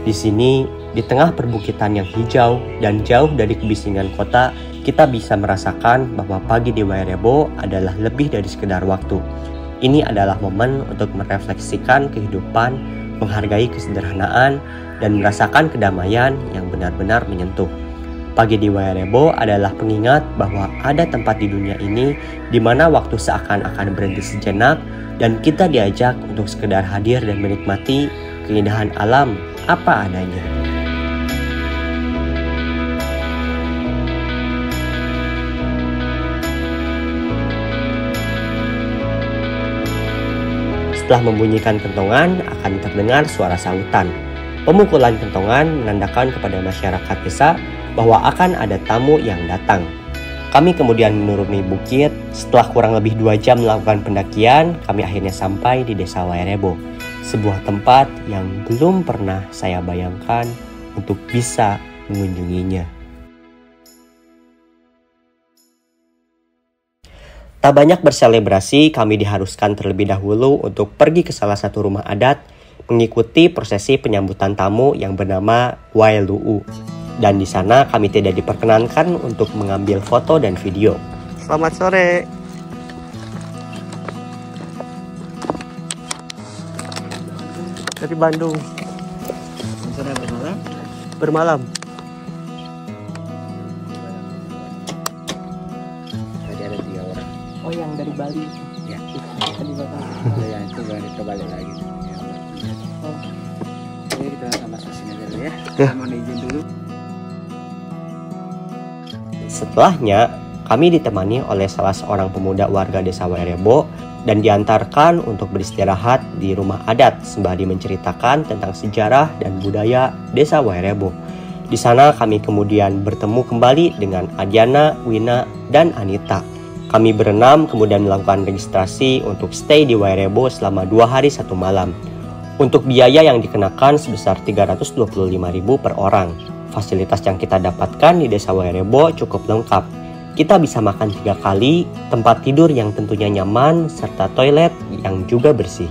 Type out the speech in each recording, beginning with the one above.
Di sini, di tengah perbukitan yang hijau dan jauh dari kebisingan kota, kita bisa merasakan bahwa pagi di Wairebo adalah lebih dari sekedar waktu. Ini adalah momen untuk merefleksikan kehidupan, menghargai kesederhanaan, dan merasakan kedamaian yang benar-benar menyentuh. Pagi di Wairebo adalah pengingat bahwa ada tempat di dunia ini di mana waktu seakan-akan berhenti sejenak dan kita diajak untuk sekedar hadir dan menikmati keindahan alam apa adanya. Setelah membunyikan kentongan, akan terdengar suara sahutan. Pemukulan kentongan menandakan kepada masyarakat desa bahwa akan ada tamu yang datang. Kami kemudian menuruni bukit. Setelah kurang lebih 2 jam melakukan pendakian, kami akhirnya sampai di desa Wairebo, sebuah tempat yang belum pernah saya bayangkan untuk bisa mengunjunginya. Tak banyak berselebrasi, kami diharuskan terlebih dahulu untuk pergi ke salah satu rumah adat, mengikuti prosesi penyambutan tamu yang bernama Wailuu. Dan di sana kami tidak diperkenankan untuk mengambil foto dan video. Selamat sore. Dari Bandung. Sore bermalam? Bermalam. Tadi ada 3 orang. Oh, yang dari Bali. Ya. Tadi Bapak. Yang itu balik ke Bali lagi. Ya. Oh. Jadi kita sama sosinya dulu ya. Ya. Mohon izin dulu. Setelahnya, kami ditemani oleh salah seorang pemuda warga desa Wairebo dan diantarkan untuk beristirahat di rumah adat sembari menceritakan tentang sejarah dan budaya desa Wairebo. Di sana kami kemudian bertemu kembali dengan Adiana, Wina, dan Anita. Kami berenam kemudian melakukan registrasi untuk stay di Wairebo selama 2 hari 1 malam. Untuk biaya yang dikenakan sebesar 325.000 per orang. Fasilitas yang kita dapatkan di desa Wairebo cukup lengkap. Kita bisa makan 3 kali, tempat tidur yang tentunya nyaman, serta toilet yang juga bersih.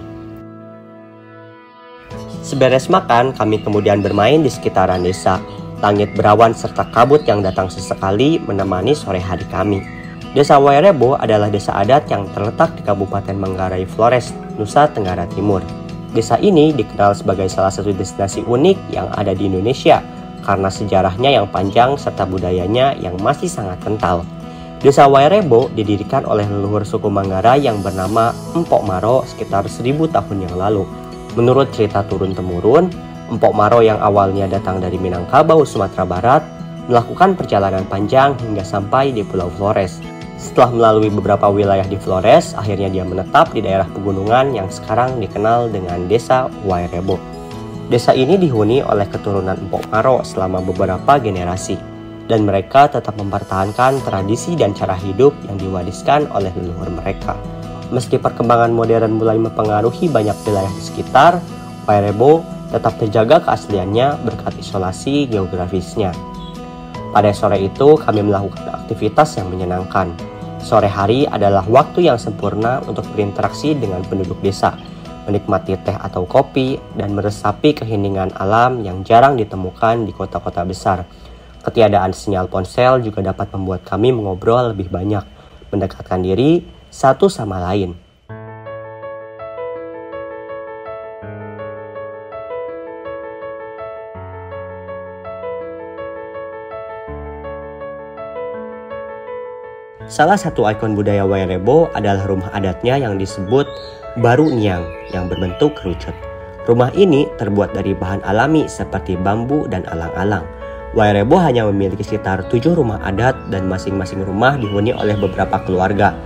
Seberes makan, kami kemudian bermain di sekitaran desa. Langit berawan serta kabut yang datang sesekali menemani sore hari kami. Desa Wairebo adalah desa adat yang terletak di Kabupaten Manggarai Flores, Nusa Tenggara Timur. Desa ini dikenal sebagai salah satu destinasi unik yang ada di Indonesia, karena sejarahnya yang panjang serta budayanya yang masih sangat kental. Desa Wairebo didirikan oleh leluhur suku Manggarai yang bernama Empok Maro sekitar 1000 tahun yang lalu. Menurut cerita turun-temurun, Empok Maro yang awalnya datang dari Minangkabau, Sumatera Barat, melakukan perjalanan panjang hingga sampai di Pulau Flores. Setelah melalui beberapa wilayah di Flores, akhirnya dia menetap di daerah pegunungan yang sekarang dikenal dengan Desa Wairebo. Desa ini dihuni oleh keturunan Empok Maro selama beberapa generasi, dan mereka tetap mempertahankan tradisi dan cara hidup yang diwariskan oleh leluhur mereka. Meski perkembangan modern mulai mempengaruhi banyak wilayah di sekitar, Wairebo tetap terjaga keasliannya berkat isolasi geografisnya. Pada sore itu, kami melakukan aktivitas yang menyenangkan. Sore hari adalah waktu yang sempurna untuk berinteraksi dengan penduduk desa, menikmati teh atau kopi, dan meresapi keheningan alam yang jarang ditemukan di kota-kota besar. Ketiadaan sinyal ponsel juga dapat membuat kami mengobrol lebih banyak, mendekatkan diri satu sama lain. Salah satu ikon budaya Wairebo adalah rumah adatnya yang disebut Baru Niang yang berbentuk kerucut. Rumah ini terbuat dari bahan alami seperti bambu dan alang-alang. Wairebo hanya memiliki sekitar 7 rumah adat dan masing-masing rumah dihuni oleh beberapa keluarga.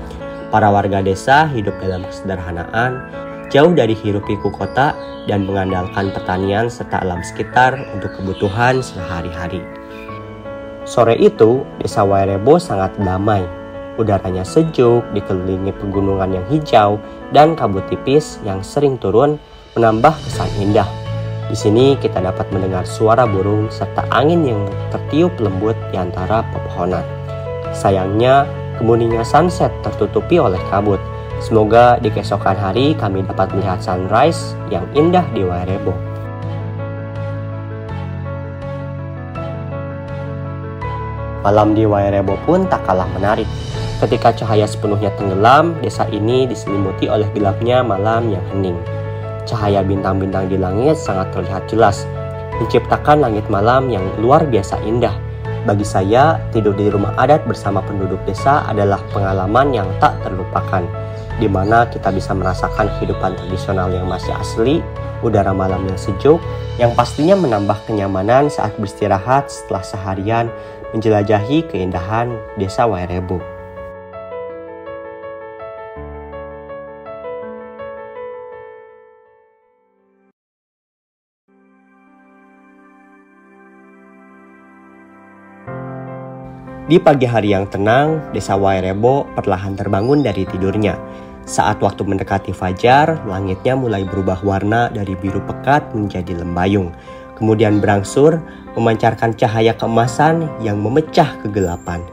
Para warga desa hidup dalam kesederhanaan, jauh dari hiruk-pikuk kota dan mengandalkan pertanian serta alam sekitar untuk kebutuhan sehari-hari. Sore itu, desa Wairebo sangat damai. Udaranya sejuk, dikelilingi pegunungan yang hijau, dan kabut tipis yang sering turun menambah kesan indah. Di sini kita dapat mendengar suara burung serta angin yang tertiup lembut di antara pepohonan. Sayangnya, kemuningnya sunset tertutupi oleh kabut. Semoga di keesokan hari kami dapat melihat sunrise yang indah di Wairebo. Malam di Wairebo pun tak kalah menarik. Ketika cahaya sepenuhnya tenggelam, desa ini diselimuti oleh gelapnya malam yang hening. Cahaya bintang-bintang di langit sangat terlihat jelas, menciptakan langit malam yang luar biasa indah. Bagi saya, tidur di rumah adat bersama penduduk desa adalah pengalaman yang tak terlupakan, di mana kita bisa merasakan kehidupan tradisional yang masih asli, udara malam yang sejuk, yang pastinya menambah kenyamanan saat beristirahat setelah seharian menjelajahi keindahan desa Wairebo. Di pagi hari yang tenang, desa Wairebo perlahan terbangun dari tidurnya. Saat waktu mendekati fajar, langitnya mulai berubah warna dari biru pekat menjadi lembayung. Kemudian berangsur memancarkan cahaya keemasan yang memecah kegelapan.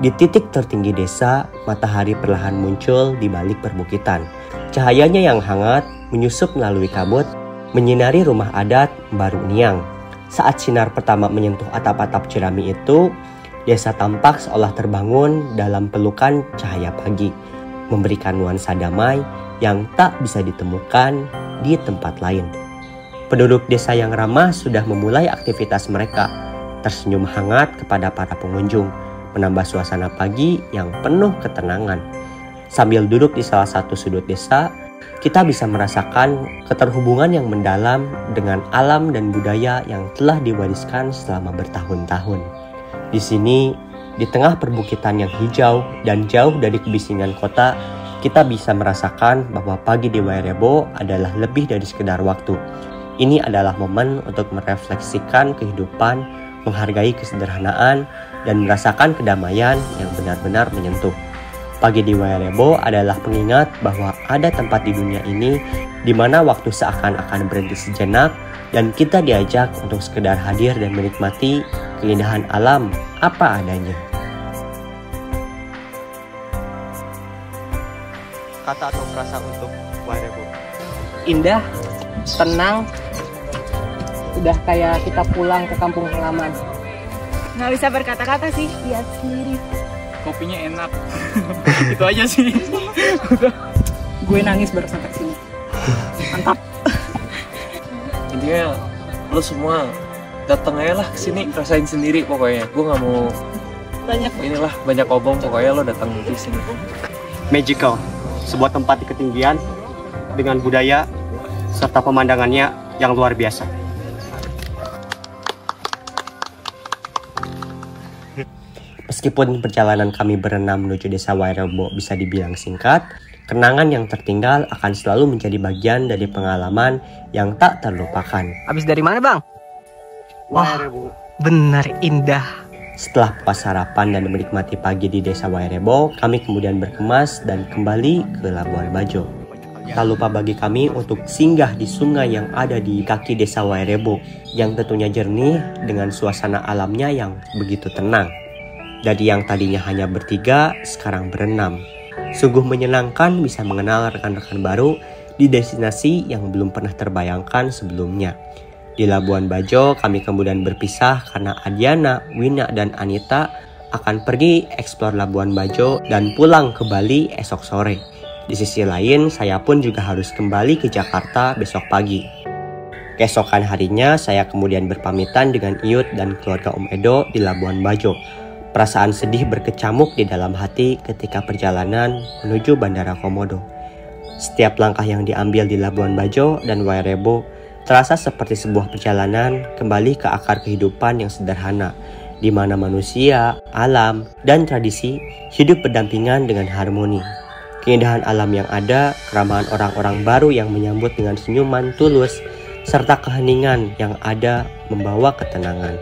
Di titik tertinggi desa, matahari perlahan muncul di balik perbukitan. Cahayanya yang hangat menyusup melalui kabut, menyinari rumah adat Baru Niang. Saat sinar pertama menyentuh atap-atap jerami itu, desa tampak seolah terbangun dalam pelukan cahaya pagi, memberikan nuansa damai yang tak bisa ditemukan di tempat lain. Penduduk desa yang ramah sudah memulai aktivitas mereka, tersenyum hangat kepada para pengunjung, menambah suasana pagi yang penuh ketenangan. Sambil duduk di salah satu sudut desa, kita bisa merasakan keterhubungan yang mendalam dengan alam dan budaya yang telah diwariskan selama bertahun-tahun. Di sini, di tengah perbukitan yang hijau dan jauh dari kebisingan kota, kita bisa merasakan bahwa pagi di Wairebo adalah lebih dari sekedar waktu. Ini adalah momen untuk merefleksikan kehidupan, menghargai kesederhanaan, dan merasakan kedamaian yang benar-benar menyentuh. Pagi di Wairebo adalah pengingat bahwa ada tempat di dunia ini di mana waktu seakan-akan berhenti sejenak, dan kita diajak untuk sekedar hadir dan menikmati keindahan alam apa adanya. Kata atau frasa untuk Wairebo? Indah, tenang, udah kayak kita pulang ke kampung halaman. Nggak bisa berkata-kata sih, lihat sendiri. Kopinya enak. Itu aja sih. Gue nangis baru sampai sini. Mantap. Intinya lo semua datang aja lah kesini, rasain sendiri pokoknya. Gue nggak mau banyak obong, pokoknya lo datang di sini. Magical, sebuah tempat di ketinggian dengan budaya serta pemandangannya yang luar biasa. Meskipun perjalanan kami berenam menuju desa Wairebo bisa dibilang singkat, kenangan yang tertinggal akan selalu menjadi bagian dari pengalaman yang tak terlupakan. Abis dari mana, Bang? Wah, benar indah. Setelah puas sarapan dan menikmati pagi di desa Wairebo, kami kemudian berkemas dan kembali ke Labuan Bajo. Tak lupa bagi kami untuk singgah di sungai yang ada di kaki desa Wairebo, yang tentunya jernih dengan suasana alamnya yang begitu tenang. Dari yang tadinya hanya bertiga, sekarang berenam. Sungguh menyenangkan bisa mengenal rekan-rekan baru di destinasi yang belum pernah terbayangkan sebelumnya. Di Labuan Bajo, kami kemudian berpisah karena Adiana, Wina, dan Anita akan pergi eksplor Labuan Bajo dan pulang ke Bali esok sore. Di sisi lain, saya pun juga harus kembali ke Jakarta besok pagi. Keesokan harinya, saya kemudian berpamitan dengan Iyut dan keluarga Om Edo di Labuan Bajo. Perasaan sedih berkecamuk di dalam hati ketika perjalanan menuju Bandara Komodo. Setiap langkah yang diambil di Labuan Bajo dan Wairebo terasa seperti sebuah perjalanan kembali ke akar kehidupan yang sederhana, di mana manusia, alam, dan tradisi hidup berdampingan dengan harmoni. Keindahan alam yang ada, keramahan orang-orang baru yang menyambut dengan senyuman tulus, serta keheningan yang ada membawa ketenangan.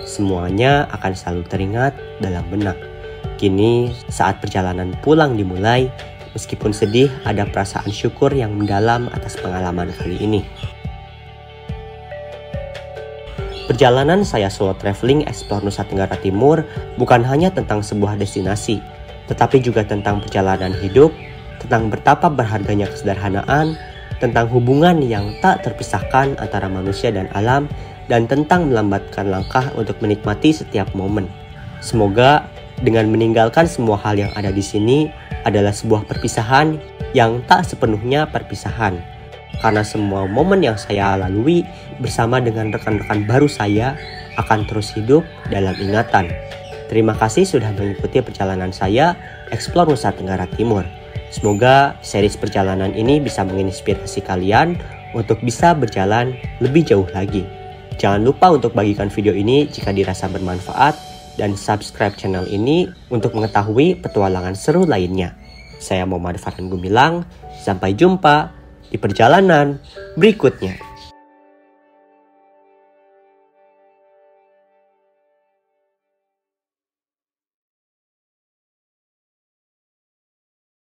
Semuanya akan selalu teringat dalam benak. Kini saat perjalanan pulang dimulai, meskipun sedih ada perasaan syukur yang mendalam atas pengalaman kali ini. Perjalanan saya solo traveling explore Nusa Tenggara Timur bukan hanya tentang sebuah destinasi, tetapi juga tentang perjalanan hidup, tentang betapa berharganya kesederhanaan, tentang hubungan yang tak terpisahkan antara manusia dan alam, dan tentang melambatkan langkah untuk menikmati setiap momen. Semoga dengan meninggalkan semua hal yang ada di sini adalah sebuah perpisahan yang tak sepenuhnya perpisahan. Karena semua momen yang saya lalui bersama dengan rekan-rekan baru saya akan terus hidup dalam ingatan. Terima kasih sudah mengikuti perjalanan saya Explore Nusa Tenggara Timur. Semoga series perjalanan ini bisa menginspirasi kalian untuk bisa berjalan lebih jauh lagi. Jangan lupa untuk bagikan video ini jika dirasa bermanfaat dan subscribe channel ini untuk mengetahui petualangan seru lainnya. Saya Muhammad Farhan Gumilang, sampai jumpa di perjalanan berikutnya.